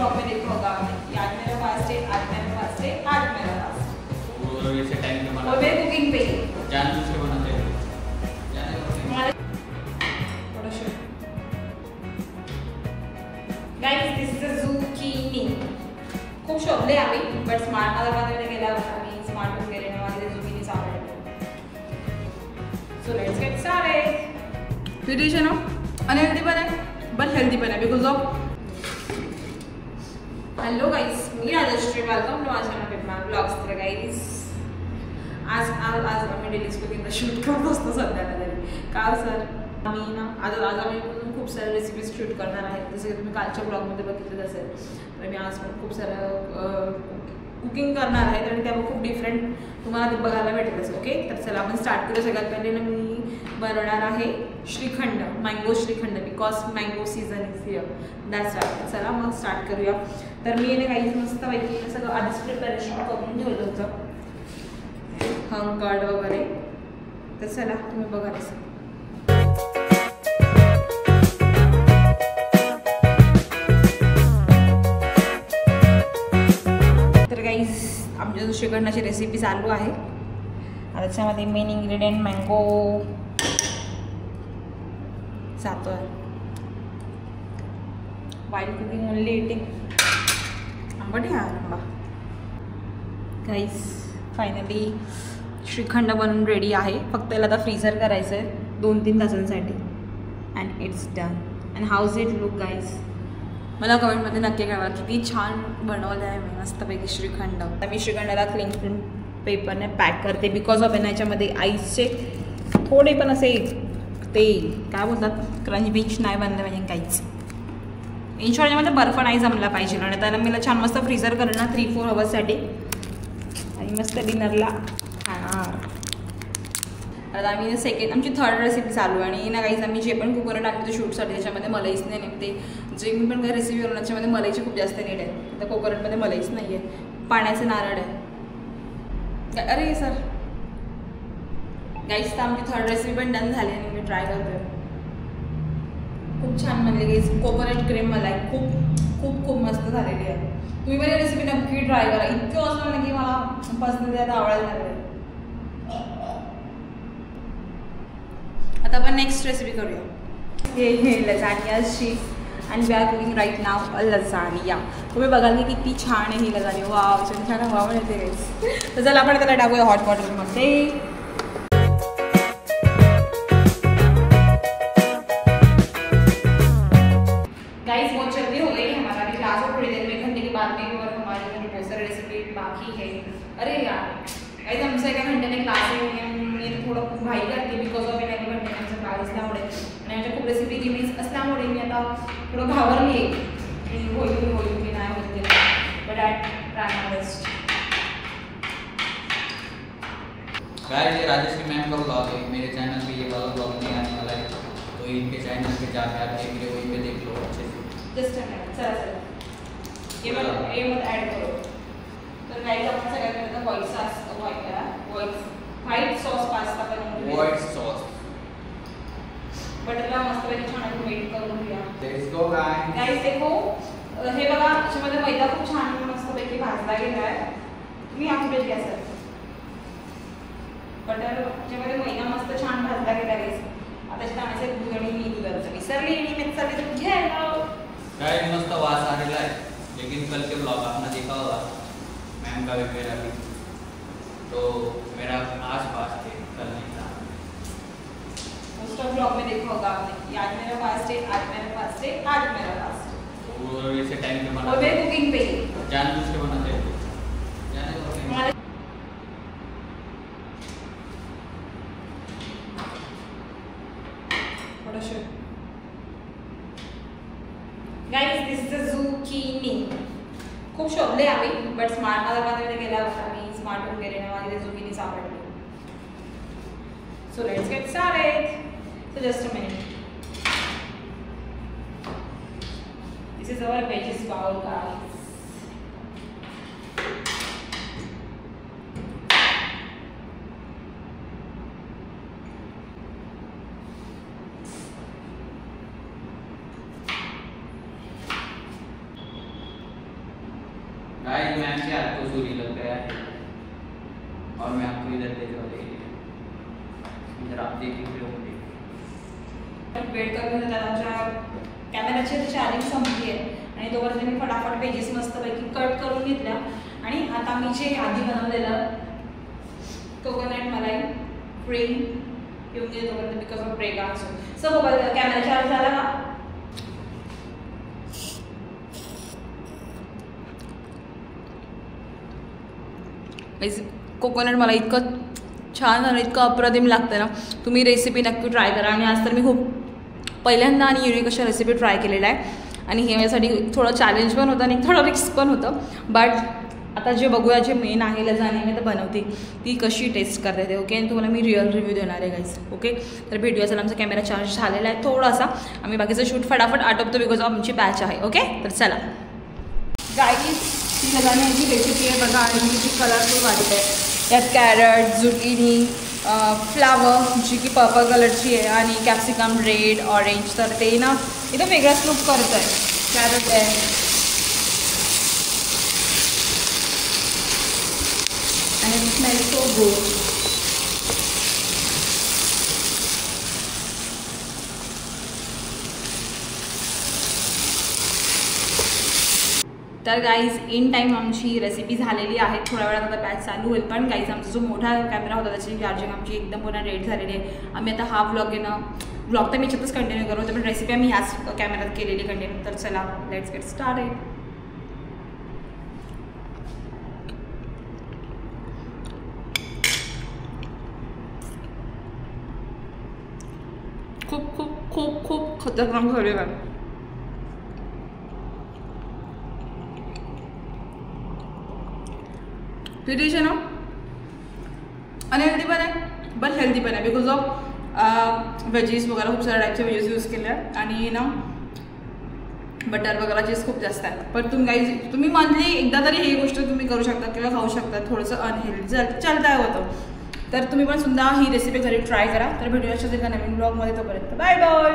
Blog में देखा होगा आपने कि आज मेरा फास्ट है, आज मेरा फास्ट है, आज मेरा फास्ट। और ऐसे टाइम पे और मैं कुकिंग पे जानबूझ के बनाते हैं। Guys this is a zucchini. खूप शोधले आम्ही बट स्मार्ट बाजारमध्ये गेला होता आम्ही स्मार्ट वगैरे ना मला zucchini सापडले. So let's get started. Video आहे ना अनहेल्दी पण आहे बट हेल्दी पण आहे बिकॉज ऑफ हॅलो गाइस मी राजश्री वेलकम टू माझ्या चॅनल ब्लॉग्स. तर गाइस आज आम्ही डेली कुकिंग शूट करत असतो सध्या तरी का सर आम्ही ना आज आम्ही खूप साऱ्या रेसिपीज शूट करणार आहेत जसं की तुम्ही कालच्या ब्लॉगमध्ये बघितलं असेल तर मी आज पण खूप साऱ्या कुकिंग करणार आहेत आणि त्यामुळे खूप डिफरंट तुम्हाला ते बघायला भेटेल असेल. ओके तर चला आपण स्टार्ट करू. सगळ्यात पहिले ना मी बनवणार आहे shrikhand mango shrikhand because mango season is here that's right. चला मग स्टार्ट करूया. तर मी ना काही मस्तपैकी सगळं आधीच प्रिपरेशन करून ठेवलं होतं हंकड वगैरे तर चला तुम्ही बघा असं. तर गाईज आमच्या श्रीखंडाची रेसिपी चालू आहे. त्याच्यामध्ये मेन इन्ग्रेडियंट मँगो जातो आहे. वाईल्ड कुकिंग ओनली इटिंग आंबट ह्या आंबा. गाईज फायनली श्रीखंड बनून रेडी आहे. फक्त याला आता फ्रीझर करायचं आहे 2-3 तासांसाठी and it's done. And house it look guys मला कमेंटमध्ये नक्की कळवा किती छान बनवलं आहे मी मस्तपैकी श्रीखंड. आता मी श्रीखंडाला क्लीन फिल्म पेपरने पॅक करते बिकॉज ऑफ याच्यामध्ये आईसचे थोडे पण असे ते काय बोलतात क्रंच बिंच नाही बनलं पाहिजे काहीच. इन शॉर्ट याच्यामध्ये बर्फ नाही जमला पाहिजे आणि त्याला मी छान मस्त फ्रीझर करणार 3-4 अवर्ससाठी आणि मस्त डिनरला खाणार. आता आम्ही सेकंड आमची थर्ड रेसिपी चालू आहे आणि ना काहीच आम्ही जे पण कुकर टाकतो शूटसाठी त्याच्यामध्ये मलाईच नाही निघते. जे मी पण काही रेसिपी बनवणार त्याच्यामध्ये मलाईची खूप जास्त नीड आहे. आता कोकोनटमध्ये मलाईच नाही आहे पाण्याचं नारळ आहे. अरे सर गाईस तर आमची थर्ड रेसिपी पण डन झाली आणि मी ट्राय करते. खूप छान बनली गाईस. कोकोनट क्रीम मलाई खूप खूप खूप मस्त झालेली आहे. तुम्ही पण रेसिपी नक्की ट्राय करा. इतकं असं ना की मला पर्सनली आता आवडायला लागलं. आता आपण नेक्स्ट रेसिपी करूया. हे lasagna chef and we are cooking right now a lasagna. तुम्ही बघाल की किती छान आहे ही लजानिया. वाव छान हवा पण येते गाईस. तर चला आपण त्याला टाकूया हॉट वॉटरमध्ये. गाइस बहुत जल्दी हो गई हमारा भी क्लास में थोड़ी देर में 1 घंटे के बाद में और हमारी बहुत सारी रेसिपी बाकी है. अरे यार गाइस आमचं 1 घंट्याने क्लास आहे मी थोडं घाई करते बिकॉज ऑफ 1 घंट्याने आमचा क्लास असल्यामुळे आणि आमच्या खूप रेसिपी रिलीज असल्यामुळे मी आता थोडं घाबरली आहे की होईल की नाही होईल ते but I try my best. Guys ये राजश्री मैम का ब्लॉग है. मेरे चैनल पे ये वाला ब्लॉग नहीं आने वाला है तो इनके चैनल पे जाके आप देख लो वहीं पे देख लो अच्छे से. जस्ट अ मिनट चला ये मत ऐड करो. तर गाइस आपण सगळ्यात पहिले white sauce white sauce pasta बनवून व्हाईट सॉस बटरला मस्तपैकी छान मेल्ट करून घेऊया. लेट्स गो गाइस देखो हे बघा याच्यामध्ये मैदा खूप छान मस्तपैकी भाजला गेला आहे. तुम्ही आखून घ्या सर. बटर याच्यामध्ये मैदा मस्त छान भाजला गेला गाइस. आता त्याच्यात आणायचं दूध आणि मी दुधाचं विसरली आणि मी चालले दूध घ्यायला. गाइस मस्त वास आ रहा है लेकिन कल के ब्लॉग आपने देखा होगा मैम का भी मेरा भी तो मेरा आज फास्ट है कल नहीं था. उसका ब्लॉग में देखा होगा आपने कि आज मेरा फास्ट है, आज मेरा फास्ट है, आज मेरा फास्ट है. और ऐसे टाइम पे और मैं कुकिंग पे जानबूझ के बनाते हैं. Guys this is a zucchini. खूप शोधले आम्ही बट स्मार्ट बाजारमध्ये गेला होता आम्ही स्मार्ट वगैरे ना मला zucchini सापडले. So let's get started. So just a minute. This is our wedges bowl guys. Guys ma'am के हाथ को सूरी लग गया है और मैं आपको इधर देने वाले इधर आप देख रहे होंगे वेट करत त्याच्या कॅमेराची चार्जिंग संपली आहे आणि तोपर्यंत मी फटाफट पेजेस मस्तपैकी कट करून घेतल्या आणि आता मी जे आधी बनवलेलं कोकोनट मलाई क्रीम पिऊन घेतो तोपर्यंत बिकॉज ऑफ ब्रेक असो सो मोबाईल कॅमेरा चार्ज झाला ना कोकोनट मला इतकं छान आणि इतकं अप्रतिम लागतं ना तुम्ही रेसिपी नक्की ट्राय करा आणि आज तर मी खूप पहिल्यांदा आणि युनिक अशा रेसिपी ट्राय केलेल्या आहे आणि हे माझ्यासाठी थोडं चॅलेंज पण होतं आणि थोडं रिस्क पण होतं बट आता जे बघूया जे मेन आहे लजानी मी तर बनवते ती कशी टेस्ट करते ते ओके आणि तुम्हाला मी रिअल रिव्ह्यू देणार आहे गाईज ओके तर भेटूया चला आमचा कॅमेरा चार्ज झालेला आहे थोडासा आम्ही बाकीचं शूट फटाफट आटोपतो बिकॉज ऑफ आमची बॅच आहे ओके तर चला गाईज ती लजानीची रेसिपी आहे बघा आणि जी कलरफुल वाटत आहे यात कॅरट झुकिनी फ्लावर जी की पर्पल कलरची आहे आणि कॅप्सिकम रेड ऑरेंज तर ते ना एकदम वेगळाच लुक करत आहे कॅरट आहे आणि इट स्मेल सो गुड तर गाईज इन टाईम आमची रेसिपी झालेली आहे थोड्या वेळात आता बॅच चालू होईल पण गाईज आमचा जो मोठा कॅमेरा होता त्याची चार्जिंग आमची एकदम पूर्ण रेट झालेली आहे आम्ही आता हा व्लॉग येणं व्लॉग तर मी याच्यातच कंटिन्यू करू पण रेसिपी आम्ही ह्याच कॅमेऱ्यात केलेली कंटिन्यू तर चला लेट्स गेट स्टार्टेड खूप खूप खूप खूप खतरनाक झालेलं आहे डिश आहे ना अनहेल्दी पण आहे बट हेल्दी पण आहे बिकॉज ऑफ व्हेजीस वगैरे खूप साऱ्या टाईपचे व्हेजीस यूज केले आहेत आणि ना बटर वगैरे चीज खूप जास्त आहे पण तुम्ही मंथली एकदा तरी ही गोष्ट तुम्ही करू शकता किंवा खाऊ शकता थोडंसं अनहेल्दी चालता होतं तर तुम्ही पण सुद्धा ही रेसिपी घरी ट्राय करा तर भेटूया अशाच एका नवीन ब्लॉगमध्ये तोपर्यंत बाय बाय